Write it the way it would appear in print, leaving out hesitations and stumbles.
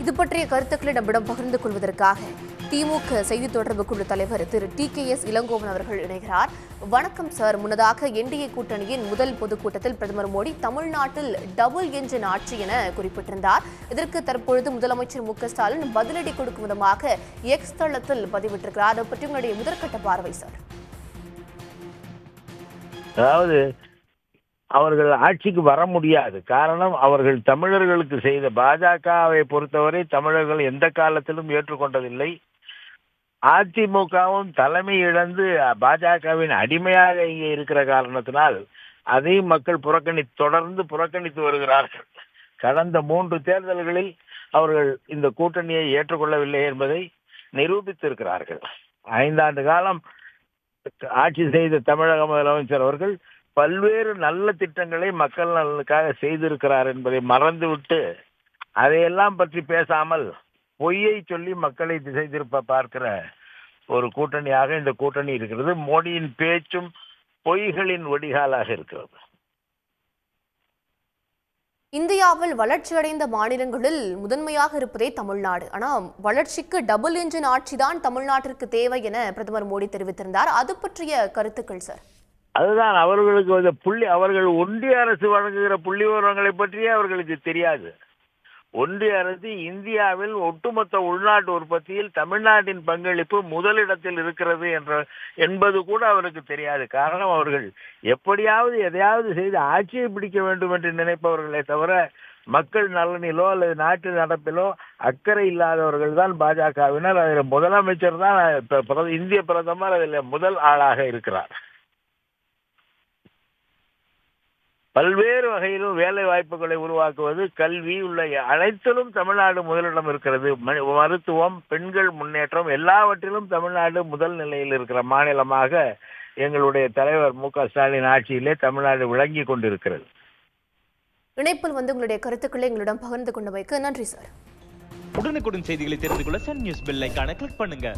இது பற்றிய கருத்துக்களை நம்மிடம் பகிர்ந்து கொள்வதற்காக திமுக செய்தி தொடர்பு குழு தலைவர் திரு TKS இளங்கோவன் அவர்கள் இணைகிறார். வணக்கம் சார். முன்னதாக NDA கூட்டணியின் முதல் பொதுக்கூட்டத்தில் பிரதமர் மோடி தமிழ்நாட்டில் டபுள் என்ஜின் ஆட்சி என குறிப்பிட்டிருந்தார். இதற்கு தற்பொழுது முதலமைச்சர் மு க ஸ்டாலின் பதிலடி கொடுக்கும் விதமாக எக்ஸ் தளத்தில் பதிவிட்டிருக்கிறார். அதை பற்றி உங்களுடைய முதற்கட்ட பார்வை சார். அதாவது அவர்கள் ஆட்சிக்கு வர முடியாது. காரணம், அவர்கள் தமிழர்களுக்கு செய்த பாஜகவை பொறுத்தவரை தமிழர்கள் எந்த காலத்திலும் ஏற்றுக்கொண்டதில்லை. அதிமுகவும் தலைமை இழந்து பாஜகவின் அடிமையாக இங்கே இருக்கிற காரணத்தினால் அதையும் மக்கள் தொடர்ந்து புறக்கணித்து வருகிறார்கள். கடந்த 3 தேர்தல்களில் அவர்கள் இந்த கூட்டணியை ஏற்றுக்கொள்ளவில்லை என்பதை நிரூபித்திருக்கிறார்கள். 5 ஆண்டு காலம் ஆட்சி செய்த தமிழக முதலமைச்சர் அவர்கள் பல்வேறு நல்ல திட்டங்களை மக்கள் நலனுக்காக செய்திருக்கிறார் என்பதை மறந்துவிட்டு அதையெல்லாம் பற்றி பேசாமல் பொய்யை சொல்லி மக்களை திசை திருப்ப பார்க்கிற ஒரு கூட்டணியாக இந்த கூட்டணி இருக்கிறது. மோடியின் பேச்சும் பொய்களின் வடிகாலாக இருக்கிறது. இந்தியாவில் வளர்ச்சியடைந்த மாநிலங்களில் முதன்மையாக இருப்பதே தமிழ்நாடு. ஆனால் வளர்ச்சிக்கு டபுள் என்ஜின் ஆட்சி தான் தமிழ்நாட்டிற்கு தேவை என பிரதமர் மோடி தெரிவித்திருந்தார். அது பற்றிய கருத்துக்கள் சார். அதுதான் அவர்களுக்கு அவர்கள் ஒன்றிய அரசு வழங்குகிற புள்ளி விவரங்களை பற்றியே அவர்களுக்கு தெரியாது. ஒன்றிய அரசு இந்தியாவில் ஒட்டுமொத்த உள்நாட்டு உற்பத்தியில் தமிழ்நாட்டின் பங்களிப்பு முதலிடத்தில் இருக்கிறது என்பது கூட அவருக்கு தெரியாது. காரணம், அவர்கள் எப்படியாவது எதையாவது செய்து ஆட்சியை பிடிக்க வேண்டும் என்று நினைப்பவர்களே தவிர மக்கள் நலனிலோ அல்லது நாட்டு நடப்பிலோ அக்கறை இல்லாதவர்கள் தான் பாஜகவினர். அதில் முதலமைச்சர் தான் இந்திய பிரதமர் அதில் முதல் ஆளாக இருக்கிறார். பல்வேறு வகையிலும் வேலை வாய்ப்புகளை உருவாக்குவது, கல்வி உள்ள அனைத்திலும் தமிழ்நாடு முதலிடம் இருக்கிறது. மருத்துவம், பெண்கள் முன்னேற்றம் எல்லாவற்றிலும் தமிழ்நாடு முதல் நிலையில் இருக்கிற மாநிலமாக எங்களுடைய தலைவர் மு க ஸ்டாலின் ஆட்சியிலே தமிழ்நாடு விளங்கி கொண்டிருக்கிறது. இணைப்பில் உங்களுடைய கருத்துக்களை எங்களிடம் பகிர்ந்து கொண்டமைக்கு நன்றி சார். உடனுக்குடன் செய்திகளை தெரிந்து கொள்ள சன் நியூஸ் பெல் ஐகானை கிளிக் பண்ணுங்க.